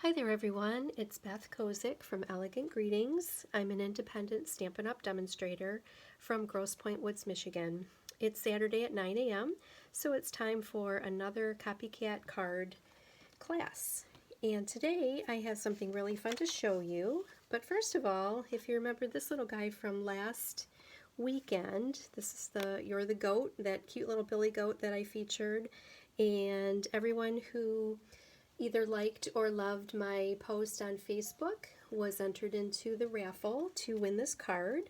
Hi there everyone, it's Beth Kozik from Elegant Greetings. I'm an independent Stampin' Up! Demonstrator from Grosse Pointe Woods, Michigan. It's Saturday at 9 a.m., so it's time for another Copycat card class. And today I have something really fun to show you. But first of all, if you remember this little guy from last weekend, this is the You're the Goat, that cute little Billy goat that I featured, and everyone who either liked or loved my post on Facebook was entered into the raffle to win this card.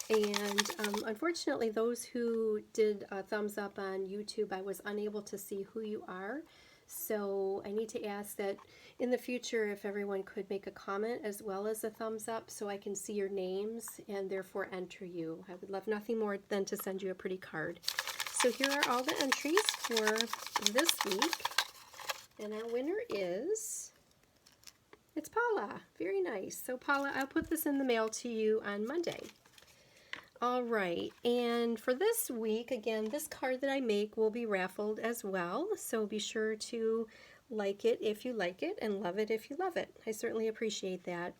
And unfortunately, those who did a thumbs up on YouTube, I was unable to see who you are. So I need to ask that in the future, if everyone could make a comment as well as a thumbs up so I can see your names and therefore enter you. I would love nothing more than to send you a pretty card. So here are all the entries for this week. And our winner it's Paula. Very nice. So Paula, I'll put this in the mail to you on Monday. All right, and for this week, again, this card that I make will be raffled as well. So be sure to like it if you like it and love it if you love it. I certainly appreciate that.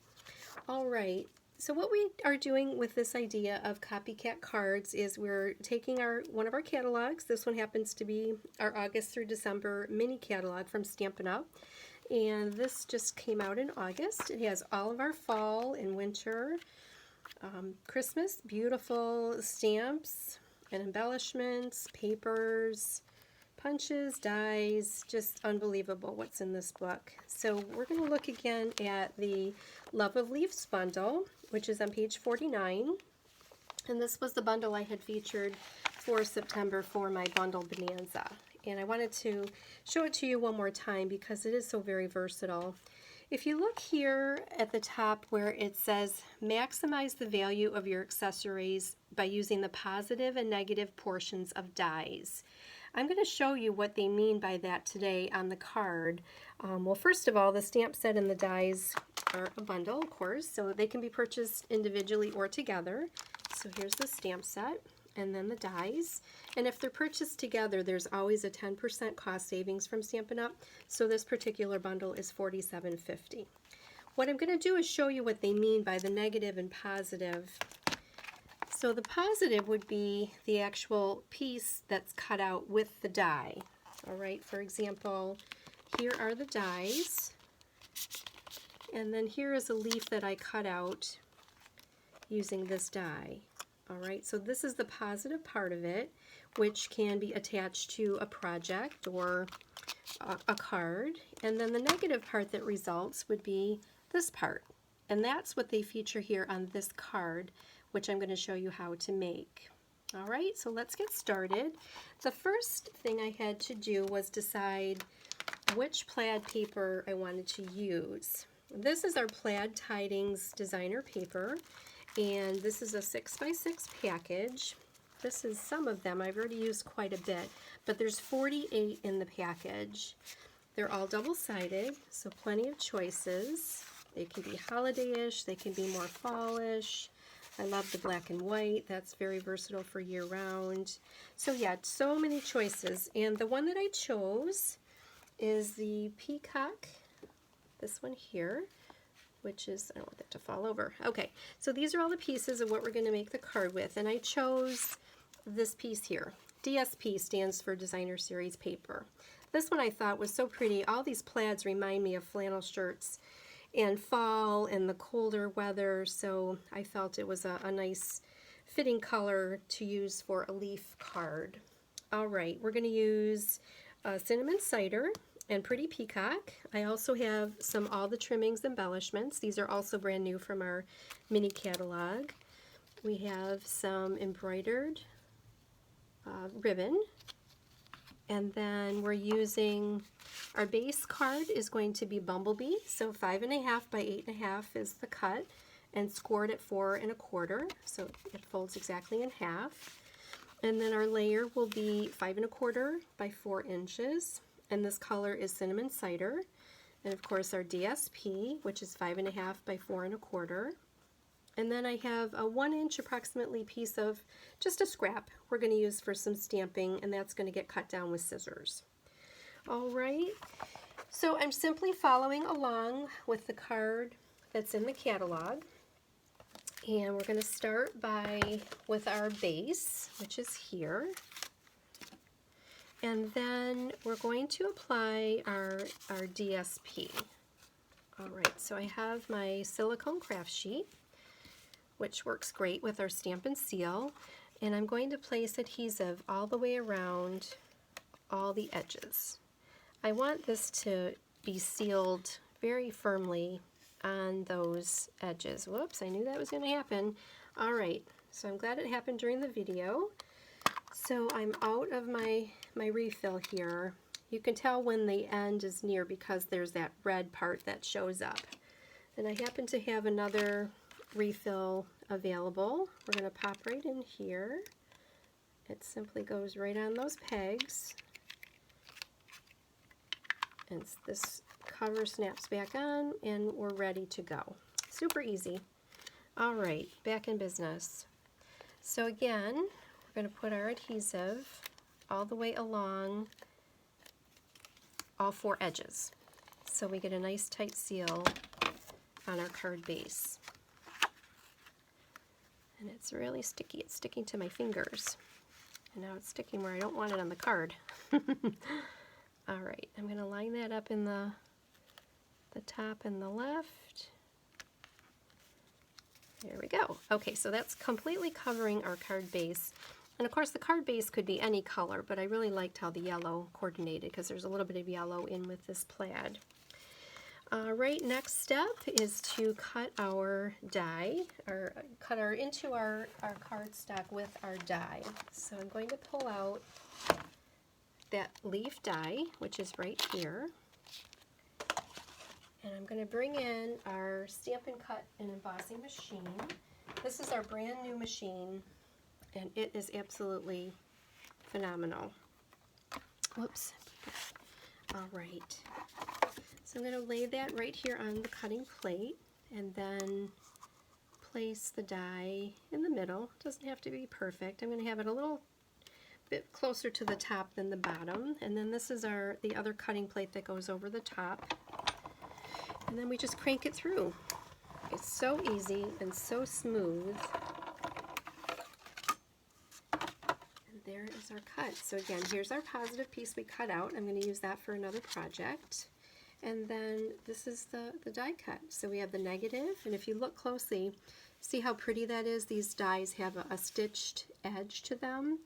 All right. So what we are doing with this idea of copycat cards is we're taking one of our catalogs. This one happens to be our August through December mini catalog from Stampin' Up! And this just came out in August. It has all of our fall and winter, Christmas, beautiful stamps and embellishments, papers, punches, dies, just unbelievable what's in this book. So we're going to look again at the Love of Leaves bundle, which is on page 49. And this was the bundle I had featured for September for my bundle bonanza. And I wanted to show it to you one more time because it is so very versatile. If you look here at the top where it says maximize the value of your accessories by using the positive and negative portions of dies. I'm going to show you what they mean by that today on the card. Well, first of all, the stamp set and the dies are a bundle, of course, so they can be purchased individually or together. So here's the stamp set and then the dies. And if they're purchased together, there's always a 10% cost savings from Stampin' Up! So this particular bundle is $47.50. What I'm going to do is show you what they mean by the negative and positive. So the positive would be the actual piece that's cut out with the die. All right, for example, here are the dies, and then here is a leaf that I cut out using this die. All right, so this is the positive part of it, which can be attached to a project or a card, and then the negative part that results would be this part, and that's what they feature here on this card, which I'm going to show you how to make. All right, so let's get started. The first thing I had to do was decide which plaid paper I wanted to use. This is our Plaid Tidings designer paper, and this is a 6x6 package. This is some of them. I've already used quite a bit, but there's 48 in the package. They're all double-sided, so plenty of choices. They can be holiday-ish, they can be more fall-ish. I love the black and white. That's very versatile for year-round. So yeah, so many choices. And the one that I chose is the Peacock, this one here, which is, I don't want that to fall over. Okay, so these are all the pieces of what we're going to make the card with. And I chose this piece here. DSP stands for Designer Series Paper. This one I thought was so pretty. All these plaids remind me of flannel shirts and fall and the colder weather, so I felt it was a nice fitting color to use for a leaf card. All right, we're going to use cinnamon cider and pretty peacock. I also have some all the trimmings embellishments. These are also brand new from our mini catalog. We have some embroidered ribbon, and then we're using, our base card is going to be Bumblebee, so 5.5 by 8.5 is the cut, and scored at 4 1/4, so it folds exactly in half. And then our layer will be 5 1/4 by 4 inches, and this color is cinnamon cider. And of course our DSP, which is 5.5 by 4 1/4. And then I have a 1 inch approximately piece of just a scrap we're going to use for some stamping, and that's going to get cut down with scissors. All right, So I'm simply following along with the card that's in the catalog. And we're going to start with our base, which is here. And then we're going to apply our DSP. All right, so I have my silicone craft sheet, which works great with our Stamp and Seal. And I'm going to place adhesive all the way around all the edges. I want this to be sealed very firmly on those edges. Whoops, I knew that was going to happen. All right, so I'm glad it happened during the video. So I'm out of my refill here. You can tell when the end is near because there's that red part that shows up. And I happen to have another refill available. We're going to pop right in here. It simply goes right on those pegs. And this cover snaps back on and we're ready to go. Super easy. All right, back in business. So again, we're going to put our adhesive all the way along all 4 edges. So we get a nice tight seal on our card base. And it's really sticky. It's sticking to my fingers. And now it's sticking where I don't want it on the card. All right, I'm going to line that up in the top and the left. There we go. Okay, so that's completely covering our card base. And of course the card base could be any color, but I really liked how the yellow coordinated because there's a little bit of yellow in with this plaid. All right, next step is to cut our die, or into our cardstock with our die. So I'm going to pull out that leaf die, which is right here. And I'm going to bring in our Stampin' Cut and Embossing machine. This is our brand new machine, and it is absolutely phenomenal. Whoops. All right. So I'm going to lay that right here on the cutting plate, and then place the die in the middle. It doesn't have to be perfect. I'm going to have it a little bit closer to the top than the bottom, and then this is the other cutting plate that goes over the top. And then we just crank it through. It's so easy and so smooth. And there is our cut. So again, here's our positive piece we cut out. I'm going to use that for another project. And then this is the die cut. So we have the negative, and if you look closely, see how pretty that is? These dies have a stitched edge to them.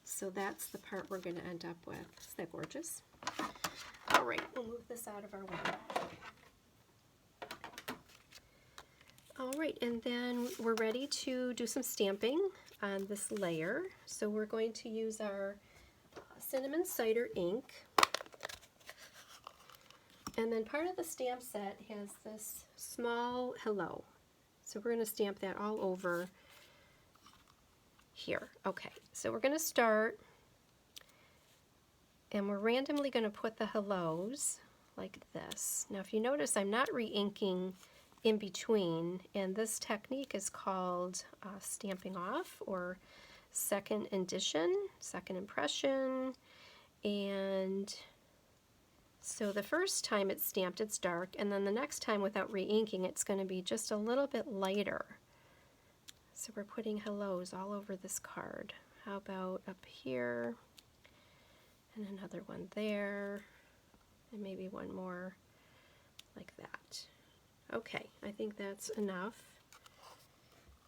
So that's the part we're going to end up with. Isn't that gorgeous? All right, we'll move this out of our way. All right, and then we're ready to do some stamping on this layer. So we're going to use our cinnamon cider ink. And then part of the stamp set has this small hello. So we're going to stamp that all over here. Okay, so we're going to start, and we're randomly going to put the hellos like this. Now if you notice, I'm not re-inking in between, and this technique is called stamping off, or second edition, second impression. And so the first time it's stamped, it's dark, and then the next time without re-inking, it's going to be just a little bit lighter. So we're putting hellos all over this card. How about up here, and another one there, and maybe one more like that. Okay, I think that's enough.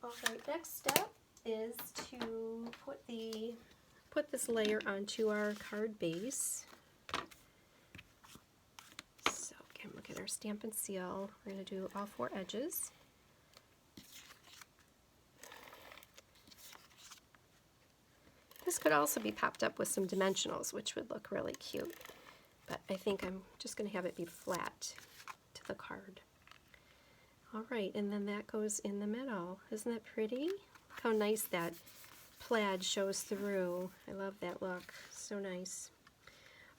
All right, next step is to put this layer onto our card base. So again, look at our Stamp and Seal. We're going to do all 4 edges. This could also be popped up with some dimensionals, which would look really cute. But I think I'm just going to have it be flat to the card. All right, and then that goes in the middle. Isn't that pretty? Look how nice that plaid shows through. I love that look. So nice.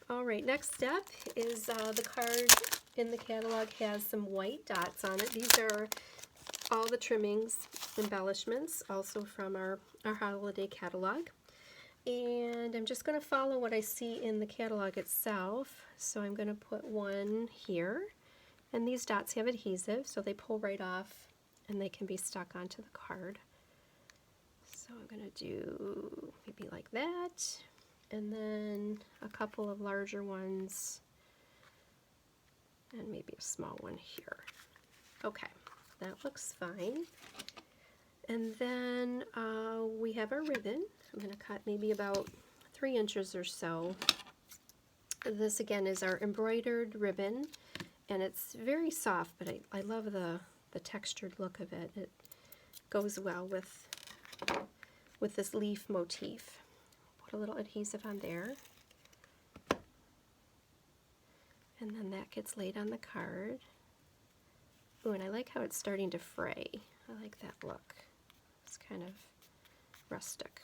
All right, next step is the card in the catalog has some white dots on it. These are all the trimmings, embellishments, also from our holiday catalog. And I'm just going to follow what I see in the catalog itself. So I'm going to put one here. And these dots have adhesive, so they pull right off and they can be stuck onto the card. So I'm going to do maybe like that. And then a couple of larger ones. And maybe a small one here. Okay, that looks fine. And then we have our ribbon. I'm going to cut maybe about 3 inches or so. This again is our embroidered ribbon, and it's very soft, but I love the textured look of it. It goes well with this leaf motif. Put a little adhesive on there. And then that gets laid on the card. Ooh, and I like how it's starting to fray. I like that look. It's kind of rustic.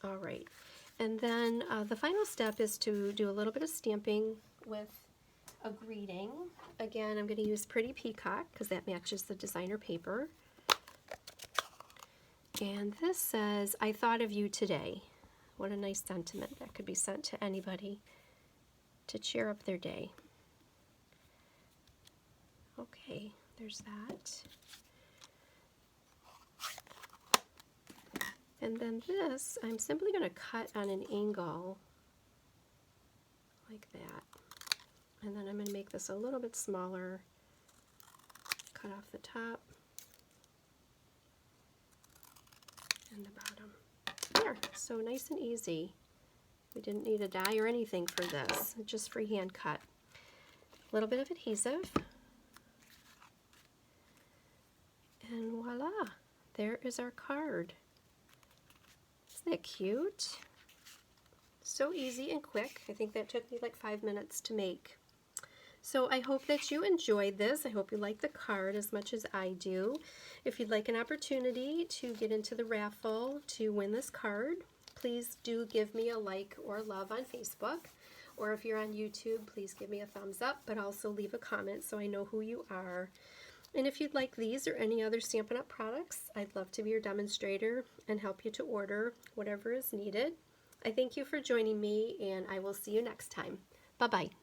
All right. And then the final step is to do a little bit of stamping with a greeting. Again, I'm going to use Pretty Peacock because that matches the designer paper. And this says, "I thought of you today." What a nice sentiment. That could be sent to anybody to cheer up their day. Okay, there's that. And then this, I'm simply going to cut on an angle like that. And then I'm going to make this a little bit smaller, cut off the top and the bottom. There, so nice and easy. We didn't need a die or anything for this, just freehand cut. A little bit of adhesive. And voila, there is our card. Isn't that cute? So easy and quick. I think that took me like 5 minutes to make. So I hope that you enjoyed this. I hope you like the card as much as I do. If you'd like an opportunity to get into the raffle to win this card, please do give me a like or love on Facebook. Or if you're on YouTube, please give me a thumbs up, but also leave a comment so I know who you are. And if you'd like these or any other Stampin' Up! Products, I'd love to be your demonstrator and help you to order whatever is needed. I thank you for joining me, and I will see you next time. Bye-bye.